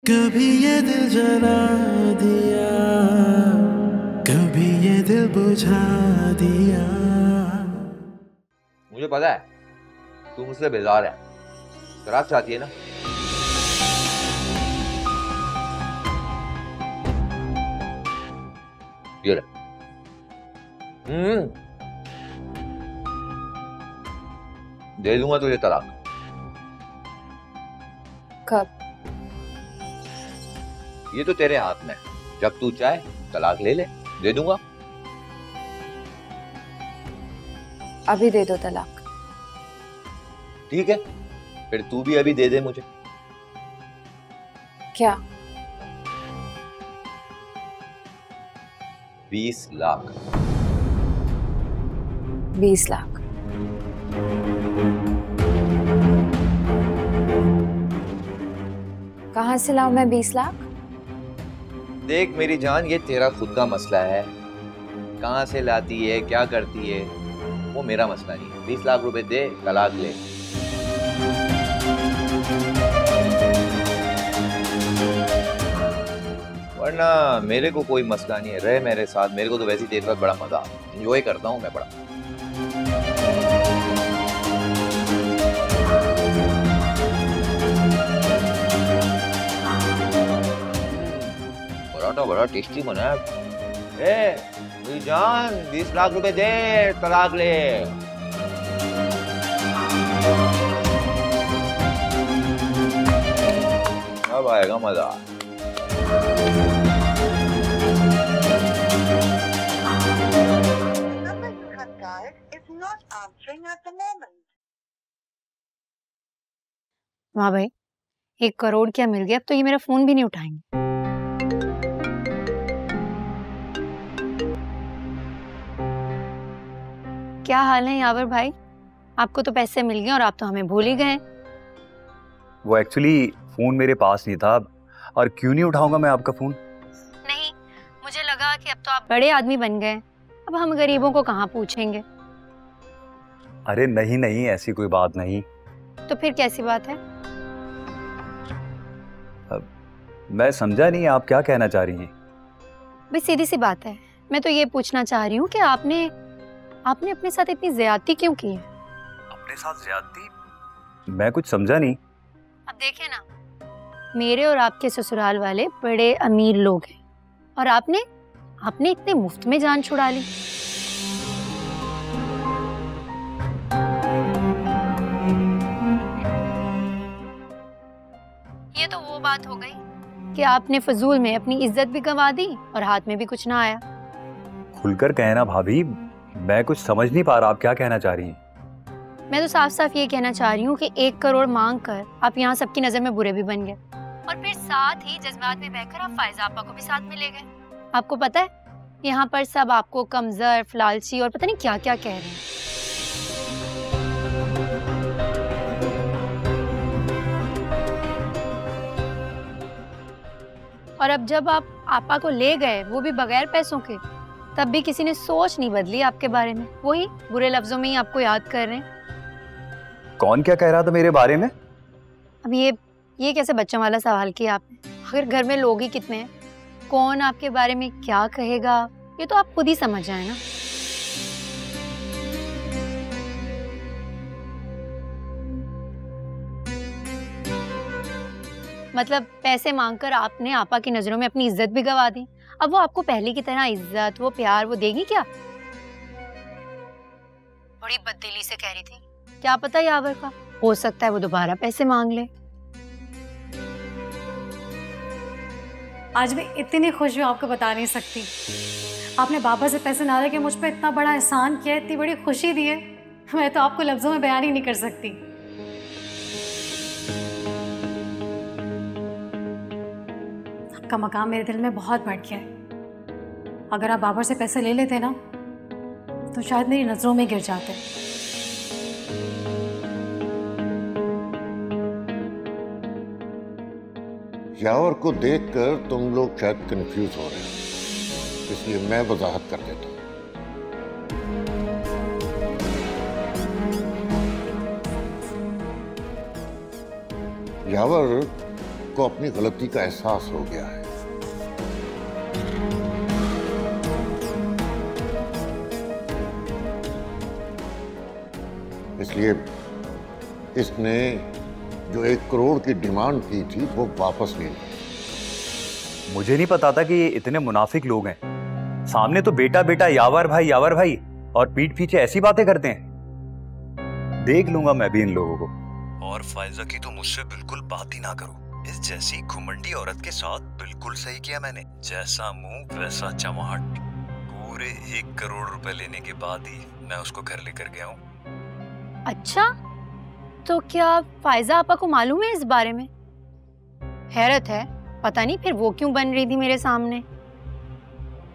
कभी ये दिल जला दिया, कभी ये दिल बुझा दिया। मुझे पता है तू मुझसे बेजार है, शराब चाहती है ना? ये ले। दे दूंगा तुझे तलाक। कब? ये तो तेरे हाथ में, जब तू चाहे तलाक ले ले, दे दूंगा। अभी दे दो तलाक। ठीक है, फिर तू भी अभी दे दे मुझे। क्या? 20 लाख। 20 लाख? कहाँ से लाऊं मैं 20 लाख? देख मेरी जान, ये तेरा खुद का मसला है। कहाँ से लाती है, क्या करती है, वो मेरा मसला नहीं है। 20 लाख रुपए दे, तलाक ले। वरना मेरे को कोई मसला नहीं है, रहे मेरे साथ। मेरे को तो वैसे ही तेरे साथ बड़ा मजा, एंजॉय करता हूँ मैं बड़ा। पराठा बड़ा टेस्टी बना है। मेरी जान, 20 लाख रुपए दे, तलाक ले। अब आएगा मजा। वाह भाई, 1 करोड़ क्या मिल गया, अब तो ये मेरा फोन भी नहीं उठाएंगे। क्या हाल है यावर भाई? आपको तो पैसे मिल गए और आप तो हमें भूल ही गए। वो एक्चुअली फोन मेरे पास नहीं था, और क्यों नहीं उठाऊंगा मैं आपका फोन? नहीं, मुझे लगा कि अब तो आप बड़े आदमी बन गए, अब हम गरीबों को कहाँ पूछेंगे। अरे नहीं नहीं, ऐसी कोई बात नहीं। तो फिर कैसी बात है? मैं समझा नहीं, आप क्या कहना चाह रही हैं? भाई सीधी सी बात है, मैं तो ये पूछना चाह रही हूँ कि आपने अपने साथ इतनी ज्यादती क्यों की है? अपने साथ ज्यादती? मैं कुछ समझा नहीं। अब देखे ना, मेरे और आपके ससुराल वाले बड़े अमीर लोग हैं और आपने इतने मुफ्त में जान छुड़ा ली। ये तो वो बात हो गई कि आपने फजूल में अपनी इज्जत भी गंवा दी और हाथ में भी कुछ ना आया। खुलकर कहना भाभी, मैं कुछ समझ नहीं पा रहा, आप क्या कहना चाह रही हैं? मैं तो साफ साफ ये कहना चाह रही हूँ कि 1 करोड़ मांग कर आप यहाँ सबकी नजर में बुरे भी बन गए और फिर साथ ही जज्बात में बहकर आप फायजा आपा को भी साथ में ले गए। आपको पता है, यहाँ पर सब आपको कमजोर, लालची और पता नहीं क्या क्या कह रहे हैं। और अब जब आप आपा को ले गए, वो भी बगैर पैसों के, तब भी किसी ने सोच नहीं बदली आपके बारे में। वही बुरे लफ्जों में ही आपको याद कर रहे हैं। कौन क्या कह रहा था मेरे बारे में? अब ये कैसे बच्चों वाला सवाल किया आपने? अगर घर में लोग ही कितने हैं, कौन आपके बारे में क्या कहेगा, ये तो आप खुद ही समझ जाए ना। मतलब पैसे मांगकर आपने आपा की नजरों में अपनी इज्जत भी गवा दी। अब वो आपको पहले की तरह इज्जत, वो प्यार वो देगी क्या? बड़ी बददिली से कह रही थी, क्या पता यावर का, हो सकता है वो दोबारा पैसे मांग ले। आज मैं इतनी खुश हूँ, आपको बता नहीं सकती। आपने बाबा से पैसे ना लेके मुझ पर इतना बड़ा एहसान किया, इतनी बड़ी खुशी दी है, मैं तो आपको लफ्जों में बयान ही नहीं कर सकती। आपका मकाम मेरे दिल में बहुत बढ़ गया है। अगर आप बाबर से पैसे ले लेते ना तो शायद मेरी नजरों में गिर जाते। यावर को देखकर तुम लोग शायद कंफ्यूज हो रहे हो, इसलिए मैं वजाहत कर देता हूं। यावर को अपनी गलती का एहसास हो गया है। इसलिए इसने जो 1 करोड़ की डिमांड की थी वो वापस ले ली। मुझे नहीं पता था कि ये इतने मुनाफिक लोग हैं। सामने तो बेटा बेटा यावर भाई और पीठ पीछे ऐसी बातें करते हैं। देख लूंगा मैं भी इन लोगों को। और फायजा की तो मुझसे बिल्कुल बात ही ना करो। इस जैसी घुमंडी औरत के साथ बिल्कुल सही किया मैंने। जैसा मुंह वैसा चमाट। पूरे 1 करोड़ रुपए लेने के बाद ही मैं उसको घर लेकर गया हूँ। अच्छा, तो क्या फायजा आपा को मालूम है इस बारे में? हैरत है, पता नहीं फिर वो क्यों बन रही थी मेरे सामने।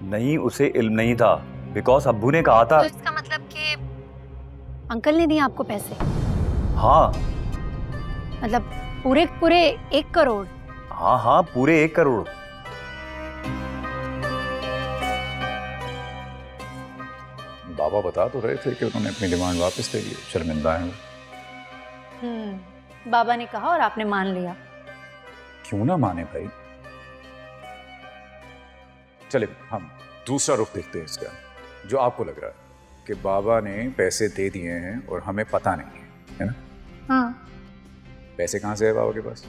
नहीं, उसे इल्म नहीं था, बिकॉज अब्बू ने कहा था। तो इसका मतलब कि अंकल ने दिए आपको पैसे? हाँ। मतलब पूरे 1 करोड़? हाँ, पूरे 1 करोड़। बाबा बता तो रहे थे कि उन्होंने अपनी डिमांड वापस ले ली, शर्मिंदा है वो। बाबा ने कहा और आपने मान लिया। क्यों ना माने भाई। चले हम दूसरा रुख देखते हैं इसका। जो आपको लग रहा है कि बाबा ने पैसे दे दिए हैं और हमें पता नहीं है ना? हाँ। पैसे कहाँ से है बाबा के पास?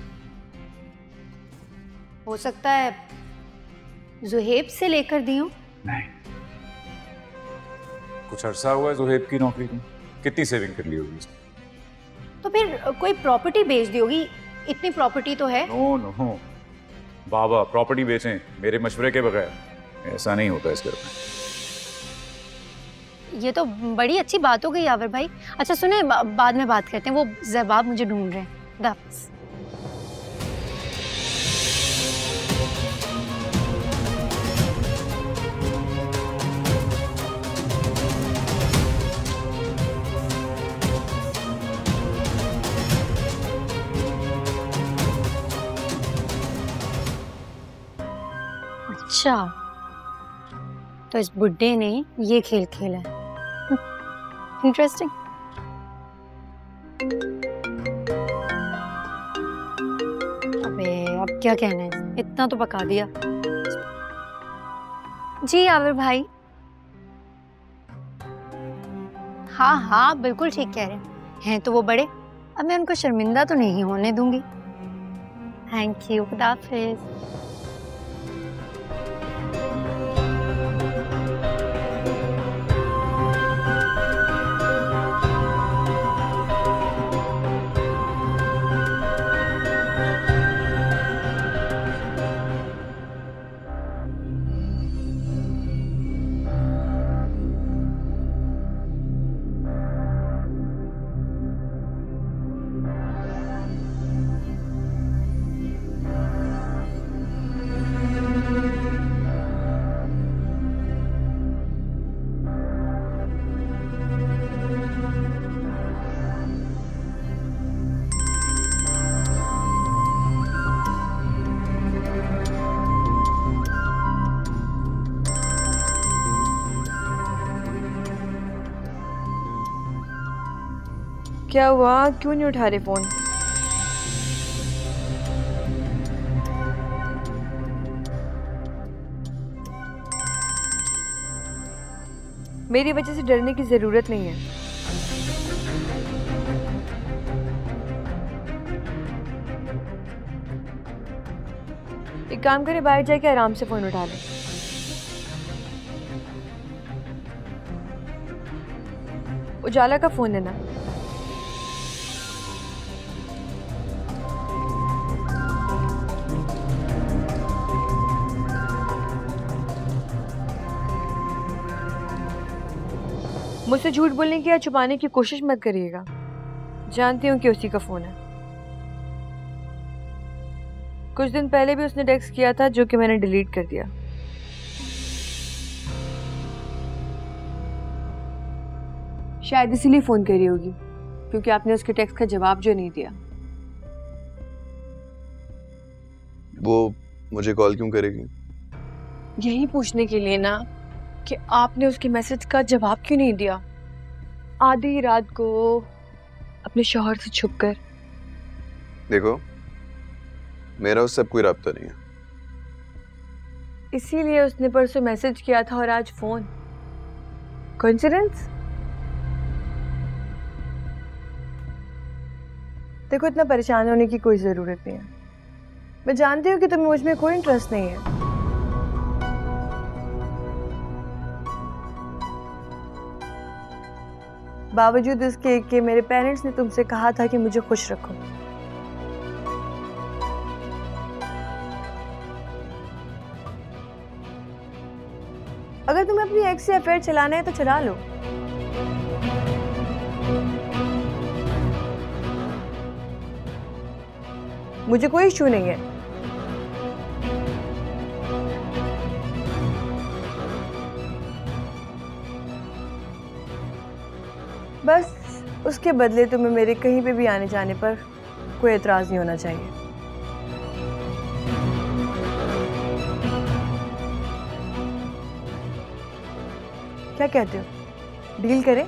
हो सकता है जुहेब से लेकर दी हूं। नहीं, कुछ अरसा हुआ है जुहेब की नौकरी को। कितनी सेविंग कर ली होगी उसने? तो फिर कोई प्रॉपर्टी बेच दी होगी। इतनी प्रॉपर्टी तो है। नो बाबा प्रॉपर्टी बेचें मेरे मशवरे के बगैर? ऐसा नहीं होता इस घर में। ये तो बड़ी अच्छी बात हो गई यावर भाई। अच्छा सुने, बाद में बात करते हैं। वो जवाब मुझे ढूंढ रहे हैं। वापस। अच्छा, तो इस बुड्ढे ने ये खेल खेला है। इंटरेस्टिंग। अबे अब क्या कहना है, इतना तो पका दिया। जी आविर भाई। हाँ बिल्कुल ठीक कह रहे हैं तो वो बड़े। अब मैं उनको शर्मिंदा तो नहीं होने दूंगी। थैंक यू, खुदा हाफिज। क्या हुआ, क्यों नहीं उठा रहे फोन? मेरी वजह से डरने की जरूरत नहीं है। एक काम करें, बाहर जाके आराम से फोन उठा लें। उजाला का फोन है ना? मुझसे झूठ बोलने की या छुपाने की कोशिश मत करिएगा। जानती हूँ कि उसी का फोन है। कुछ दिन पहले भी उसने टेक्स्ट किया था जो कि मैंने डिलीट कर दिया। शायद इसीलिए फोन करी होगी क्योंकि आपने उसके टेक्स्ट का जवाब जो नहीं दिया। वो मुझे कॉल क्यों करेगी? यही पूछने के लिए ना कि आपने उसके मैसेज का जवाब क्यों नहीं दिया। आधी रात को अपने शौहर से छुपकर। देखो, मेरा उससे अब कोई राब्ता नहीं है। इसीलिए उसने परसों मैसेज किया था और आज फोन। कोइंसिडेंस? देखो, इतना परेशान होने की कोई जरूरत नहीं है। मैं जानती हूँ कि तुम्हें मुझ में कोई इंटरेस्ट नहीं है। बावजूद इसके कि मेरे पेरेंट्स ने तुमसे कहा था कि मुझे खुश रखो। अगर तुम्हें अपनी एक्स से अफेयर चलाना है तो चला लो। मुझे कोई इशू नहीं है। बस उसके बदले तुम्हें मेरे कहीं पे भी आने जाने पर कोई एतराज नहीं होना चाहिए। क्या कहते हो, डील करें?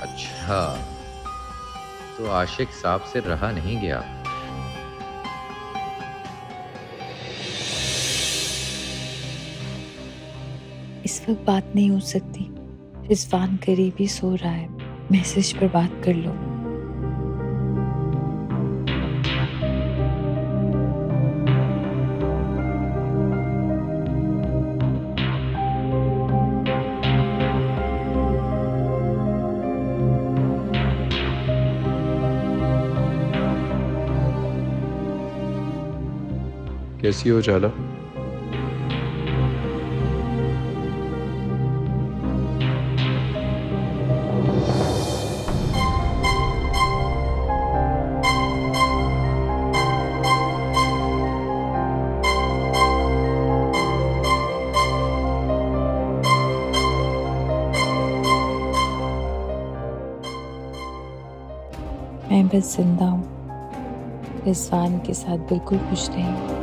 अच्छा, तो आशिक साहब से रहा नहीं गया। इस वक्त बात नहीं हो सकती। रिजवान करीब ही सो रहा है, मैसेज पर बात कर लो। कैसी हो जाला? मैं बस जिंदा हूँ, रिजवान के साथ बिल्कुल खुश नहीं हूँ।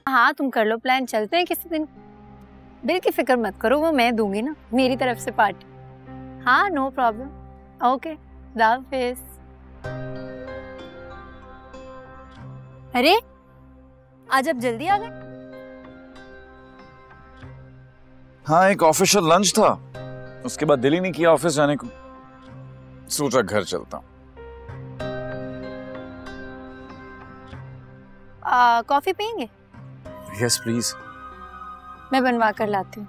हाँ तुम कर लो प्लान, चलते हैं किसी दिन। बिल की फिक्र मत करो, वो मैं दूंगी ना, मेरी तरफ से पार्टी। हाँ नो प्रॉब्लम। ओके खुदा हाफिज़। अरे आज आप जल्दी आ गए? हाँ, एक ऑफिशियल लंच था, उसके बाद दिल ही नहीं किया ऑफिस जाने को, सोचा घर चलता हूँ। कॉफी पियेंगे? Yes please. मैं बनवा कर लाती हूँ।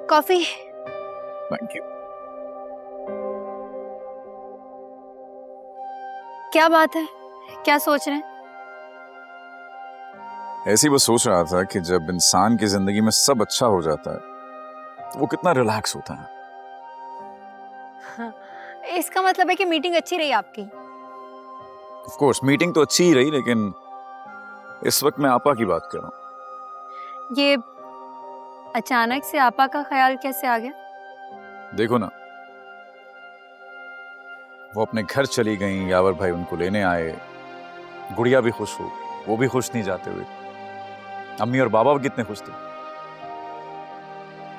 कॉफी। Thank you. क्या बात है, क्या सोच रहे हैं? ऐसी बस सोच रहा था कि जब इंसान की जिंदगी में सब अच्छा हो जाता है तो वो कितना रिलैक्स होता है। हाँ, इसका मतलब है कि मीटिंग अच्छी रही आपकी? ऑफ कोर्स मीटिंग तो अच्छी ही रही, लेकिन इस वक्त मैं आपा की बात कर रहा हूँ। ये अचानक से आपा का ख्याल कैसे आ गया? देखो ना, वो अपने घर चली गई, यावर भाई उनको लेने आए, गुड़िया भी खुश हो, वो भी खुश नहीं जाते हुए, अम्मी और बाबा भी कितने खुश थे।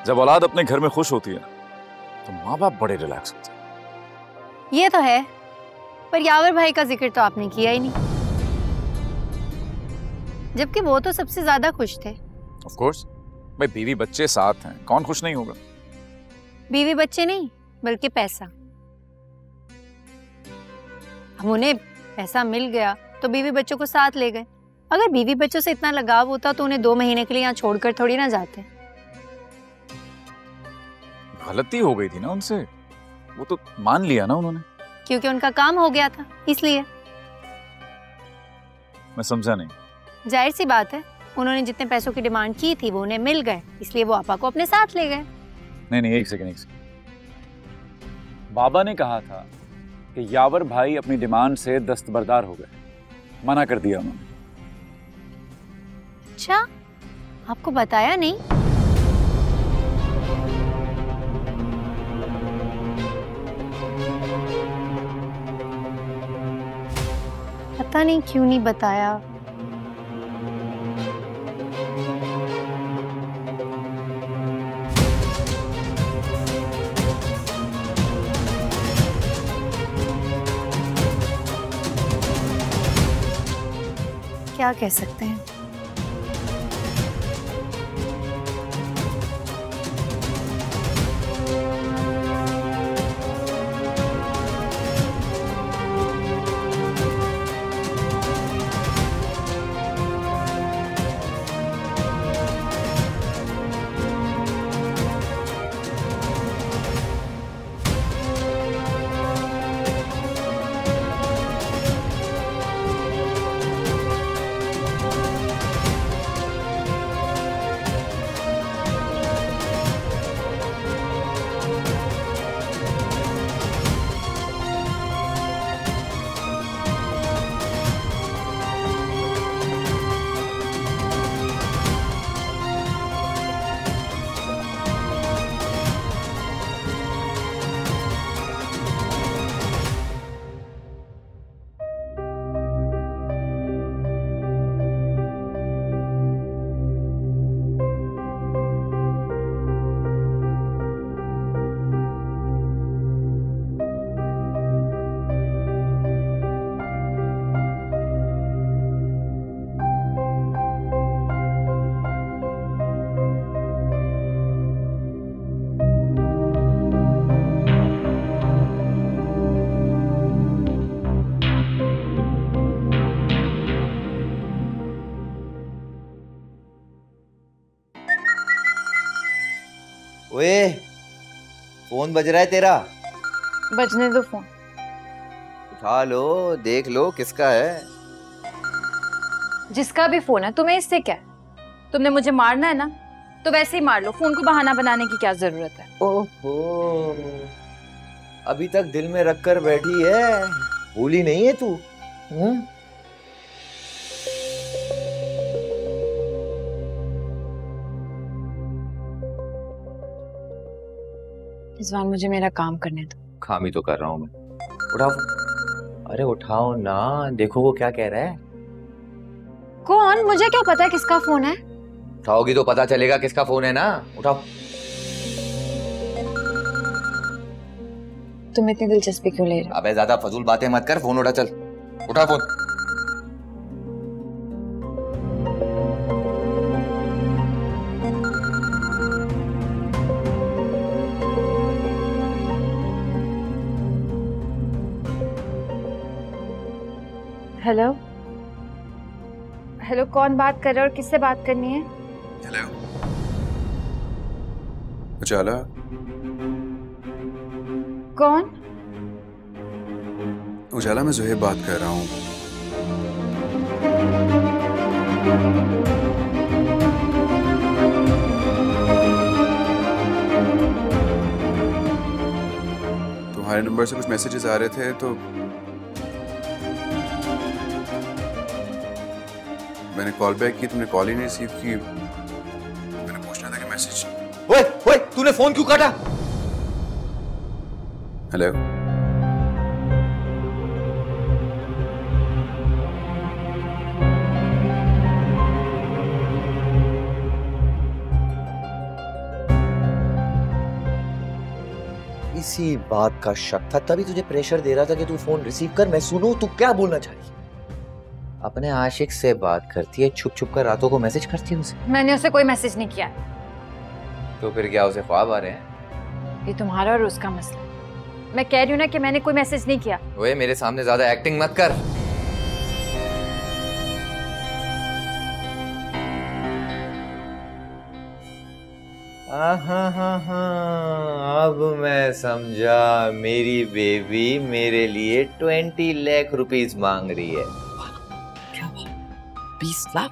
जब औलाद अपने घर में खुश होती है तो माँ बाप बड़े रिलैक्स होते हैं। ये तो है, पर यावर भाई का जिक्र तो आपने किया ही नहीं, जबकि वो तो सबसे ज्यादा खुश थे। ऑफ कोर्स भाई, बीवी बच्चे साथ हैं, कौन खुश नहीं होगा। बीवी बच्चे नहीं बल्कि पैसा। हम उन्हें पैसा मिल गया तो बीवी बच्चों को साथ ले गए। अगर बीवी बच्चों से इतना लगाव होता तो उन्हें 2 महीने के लिए यहाँ छोड़कर थोड़ी ना जाते। गलती हो गई थी ना उनसे, वो तो मान लिया ना उन्होंने। क्योंकि उनका काम हो गया था इसलिए। मैं समझा नहीं। जाहिर सी बात है, उन्होंने जितने पैसों की डिमांड की थी वो उन्हें मिल गए, इसलिए वो आपा को अपने साथ ले गए। नहीं, एक सेकंड। बाबा ने कहा था कि यावर भाई अपनी डिमांड से दस्तबरदार हो गए, मना कर दिया उन्होंने। अच्छा, आपको बताया नहीं? पता नहीं क्यों नहीं बताया। क्या कह सकते हैं। ओए, फोन बज रहा है तेरा। बजने दो फोन। उठा लो, देख लो किसका है। जिसका भी फोन है, तुम्हें इससे क्या है? तुमने मुझे मारना है ना, तो वैसे ही मार लो। फोन को बहाना बनाने की क्या जरूरत है? ओहो, अभी तक दिल में रख कर बैठी है, भूली नहीं है तू? इस बार मुझे मेरा काम करने दो। काम ही तो कर रहा हूँ मैं। उठाओ। अरे उठाओ ना, देखो वो क्या कह रहा है। कौन? मुझे क्या पता है किसका फोन है? उठाओगी तो पता चलेगा किसका फोन है ना। उठाओ। तुम इतनी दिलचस्पी क्यों ले रहे हो? अबे ज्यादा फजूल बातें मत कर, फोन उठा। चल उठा फोन। हेलो हेलो, कौन बात कर रहे हो और किससे बात करनी है? हेलो, उजाला। कौन? उजाला, मैं ज़ुहैब बात कर रहा हूँ। तुम्हारे नंबर से कुछ मैसेजेस आ रहे थे तो मैंने कॉल बैक की, तुमने कॉल ही नहीं रिसीव की। मैंने पूछना था कि मैसेज। ओए ओए, तूने फोन क्यों काटा? हेलो, इसी बात का शक था, तभी तुझे प्रेशर दे रहा था कि तू फोन रिसीव कर, मैं सुनूं तू क्या बोलना चाह रही है। अपने आशिक से बात करती है, छुप छुप कर रातों को मैसेज करती है उसे। मैंने उसे कोई मैसेज नहीं किया। तो फिर क्या उसे ख्वाब आ रहे हैं? ये तुम्हारा और उसका मसला। मैं कह रही हूँ ना कि मैंने कोई मैसेज नहीं किया। ओए, मेरे सामने ज्यादा एक्टिंग मत कर। अब मैं समझा, मेरी बेबी मेरे लिए 20 लाख रुपीस मांग रही है। 20 लाख?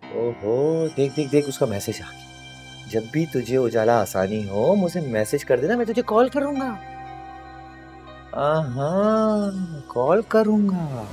ओहो, देख देख देख, उसका मैसेज आ गया। जब भी तुझे उजाला आसानी हो मुझे मैसेज कर देना, मैं तुझे कॉल करूंगा। हाँ, कॉल करूंगा।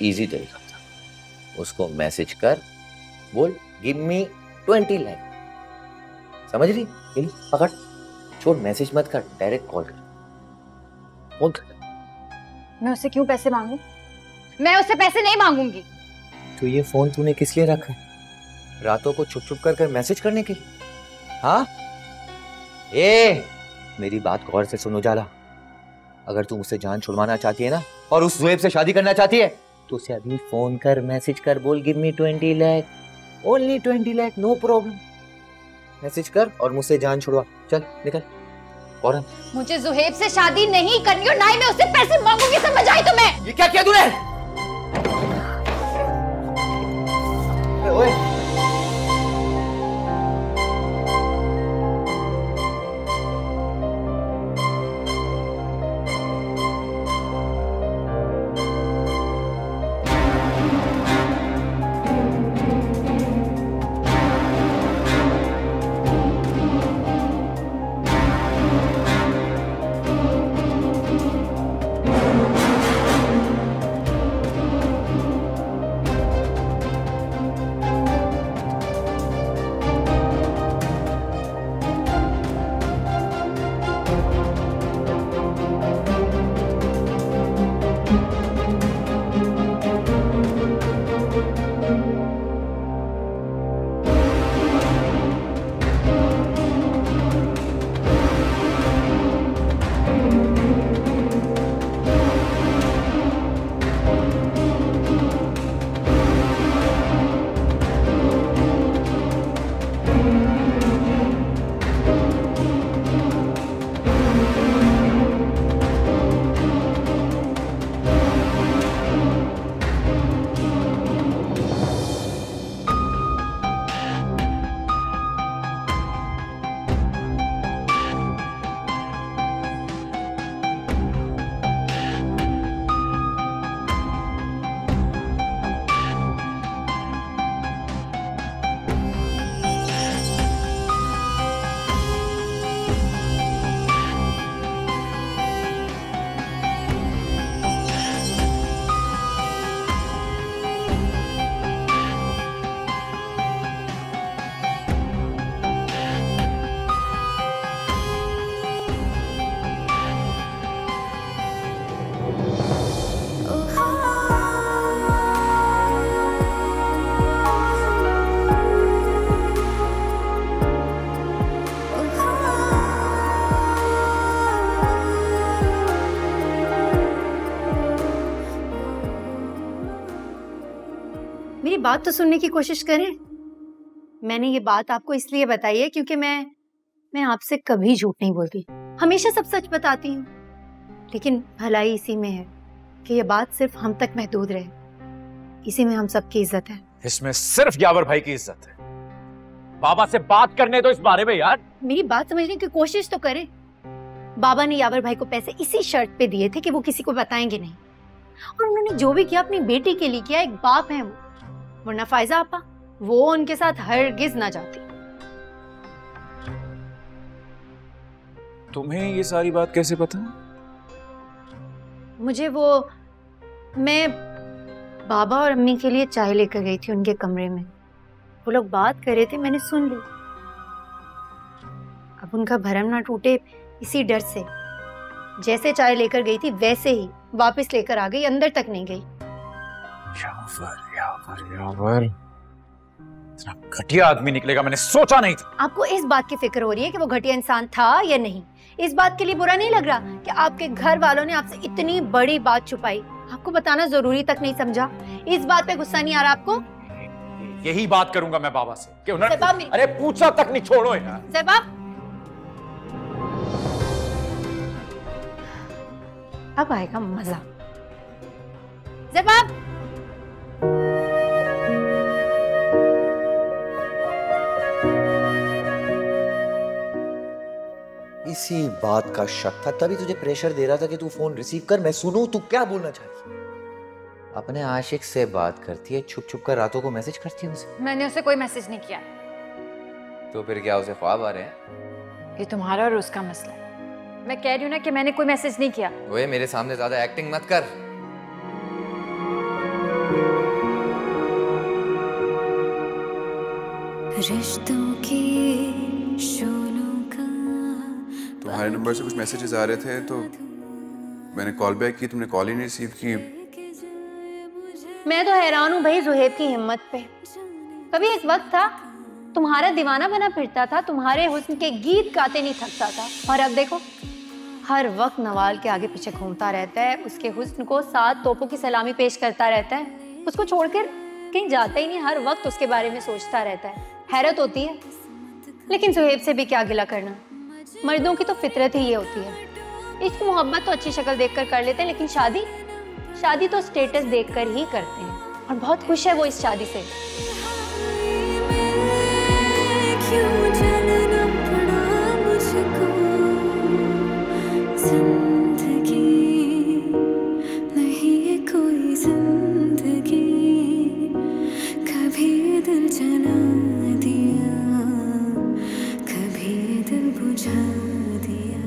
इजी तरीका था। उसको मैसेज कर, बोल गिव मी 20 लाख। समझ रही? ये पकड़, छोड़, मैसेज मत कर, डायरेक्ट कॉल कर, फोन कर। मैं उससे क्यों पैसे मांगू? मैं उससे पैसे नहीं मांगूंगी। तो ये फोन तूने किस लिए रखा है? रातों को छुप छुप कर मैसेज करने के लिए? हाँ? मेरी बात गौर से सुनो जाला। अगर तू मुझसे जान छुड़वाना चाहती है ना, और उस ज़ुएब से शादी करना चाहती है, तो उसे अभी फोन कर, मैसेज कर, बोल give me 20 lakh, only 20 lakh, no problem. Message कर और मुझसे जान छुड़वा। चल निकल। और मुझे ज़ुहैब से शादी नहीं करनी और ना ही मैं उससे पैसे मांगूंगी, समझ आई तुम्हें? ये क्या किया तूने? ओए मेरी बात तो सुनने की कोशिश करें। मैंने ये बात आपको इसलिए बताई है क्योंकि मैं आपसे कभी झूठ नहीं बोलती, हमेशा सब सच बताती हूँ। लेकिन भलाई इसी में है कि ये बात सिर्फ हम तक महदूद रहे, इसी में हम सबकी इज्जत है। इसमें सिर्फ यावर भाई की इज्जत है। बाबा से बात करने दो इस बारे में यार। मेरी बात समझने की कोशिश तो करें। बाबा ने यावर भाई को पैसे इसी शर्त पे दिए थे कि वो किसी को बताएंगे नहीं, और उन्होंने जो भी किया अपनी बेटी के लिए किया। एक बाप है वो, वरना फायजा आपा वो उनके साथ हरगिज ना जाती। तुम्हें ये सारी बात कैसे पता? मैं बाबा और अम्मी के लिए चाय लेकर गई थी उनके कमरे में। वो लोग बात कर रहे थे, मैंने सुन ली। अब उनका भरम ना टूटे इसी डर से जैसे चाय लेकर गई थी वैसे ही वापस लेकर आ गई, अंदर तक नहीं गई। यावर इतना घटिया आदमी निकलेगा मैंने सोचा नहीं था। आपको इस बात की फिक्र हो रही है कि वो घटिया इंसान था या नहीं? इस बात के लिए बुरा नहीं लग रहा कि आपके घर वालों ने आपसे इतनी बड़ी बात छुपाई, आपको बताना जरूरी तक नहीं समझा? इस बात पे गुस्सा नहीं आ रहा आपको? यही बात करूंगा मैं बाबा से कि उन्होंने अरे पूछा तक नहीं। छोड़ो यार। ज़ैबाब, अब आएगा मजा। ज़ैबाब, इसी बात का शक था, तभी तुझे प्रेशर दे रहा था कि तू फोन रिसीव कर, मैं सुनूं तू क्या बोलना चाहती है। अपने आशिक से बात करती है, छुप छुप कर रातों को मैसेज करती है उसे। मैंने उसे कोई मैसेज नहीं किया। तो फिर क्या उसे ख्वाब आ रहे हैं? ये तुम्हारा और उसका मसला है। मैं कह रही हूँ ना कि मैंने कोई मैसेज नहीं किया। ओए मेरे सामने ज्यादा एक्टिंग मत कर। रिश्तों की शोलों का तुम्हारे नंबर से कुछ मैसेजेस आ रहे थे तो मैंने कॉल बैक की, तुमने कॉल ही नहीं रिसीव की। मैं तो हैरान हूँ भाई ज़ुहैब की हिम्मत पे। कभी एक वक्त था तुम्हारा दीवाना बना फिरता था, तुम्हारे हुस्न के गीत गाते नहीं थकता था, और अब देखो हर वक्त नवाल के आगे पीछे घूमता रहता है, उसके हुस्न को 7 तोपों की सलामी पेश करता रहता है, उसको छोड़कर कहीं जाता ही नहीं, हर वक्त उसके बारे में सोचता रहता है। हैरत होती है। लेकिन ज़ुहैब से भी क्या गिला करना, मर्दों की तो फितरत ही ये होती है। इश्क मोहब्बत तो अच्छी शक्ल देखकर कर लेते हैं, लेकिन शादी तो स्टेटस देखकर ही करते हैं, और बहुत खुश है वो इस शादी से। क्यों जलना पड़ा मुझको, जिंदगी नहीं है कोई जिंदगी, कभी दिल जला दिया, कभी दिल बुझा दिया।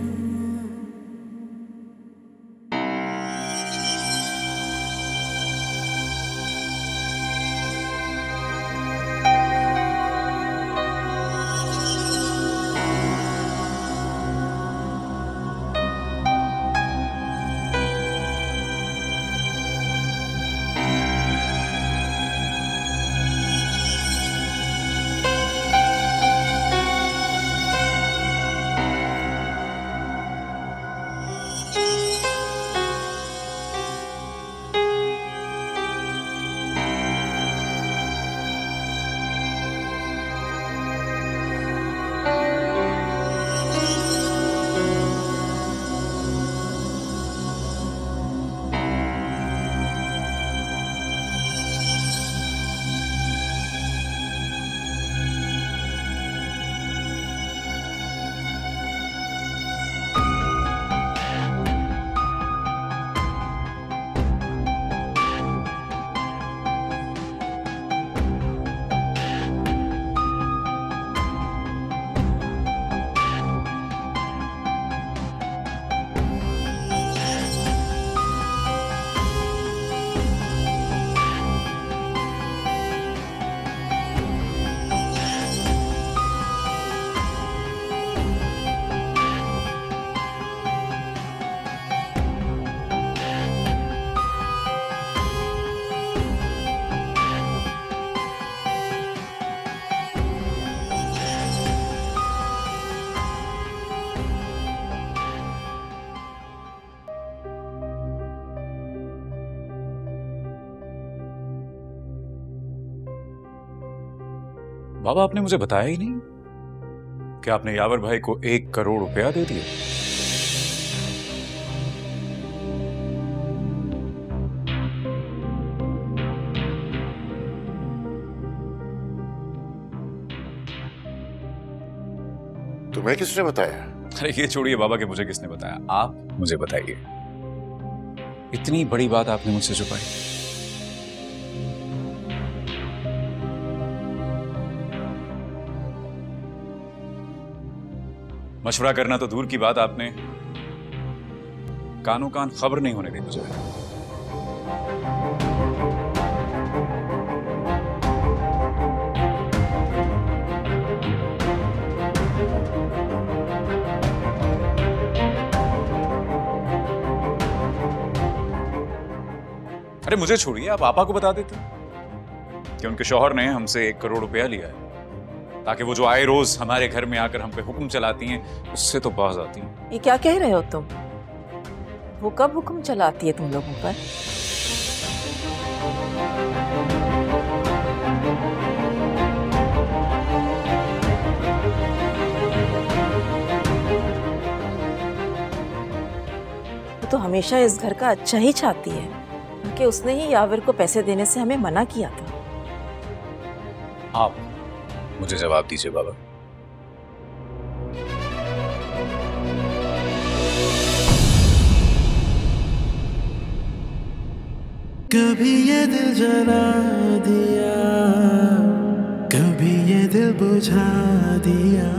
बाबा आपने मुझे बताया ही नहीं कि आपने यावर भाई को 1 करोड़ रुपया दे दिया। तुम्हें किसने बताया? अरे ये छोड़िए बाबा कि मुझे किसने बताया, आप मुझे बताइए। इतनी बड़ी बात आपने मुझसे छुपाई। मशवरा करना तो दूर की बात, आपने कानों कान खबर नहीं होने दी मुझे। अरे मुझे छोड़िए, आप पापा को बता देते कि उनके शौहर ने हमसे 1 करोड़ रुपया लिया है, ताकि वो जो आए रोज हमारे घर में आकर हम पे हुक्म चलाती हैं, उससे तो बाज आती हैं। ये क्या कह रहे हो तुम? वो कब हुक्म चलाती है तुम लोगों पर? वो तो हमेशा इस घर का अच्छा ही चाहती है, क्योंकि उसने ही यावर को पैसे देने से हमें मना किया था। आप मुझे जवाब दीजिए बाबा। कभी ये दिल जला दिया, कभी ये दिल बुझा दिया।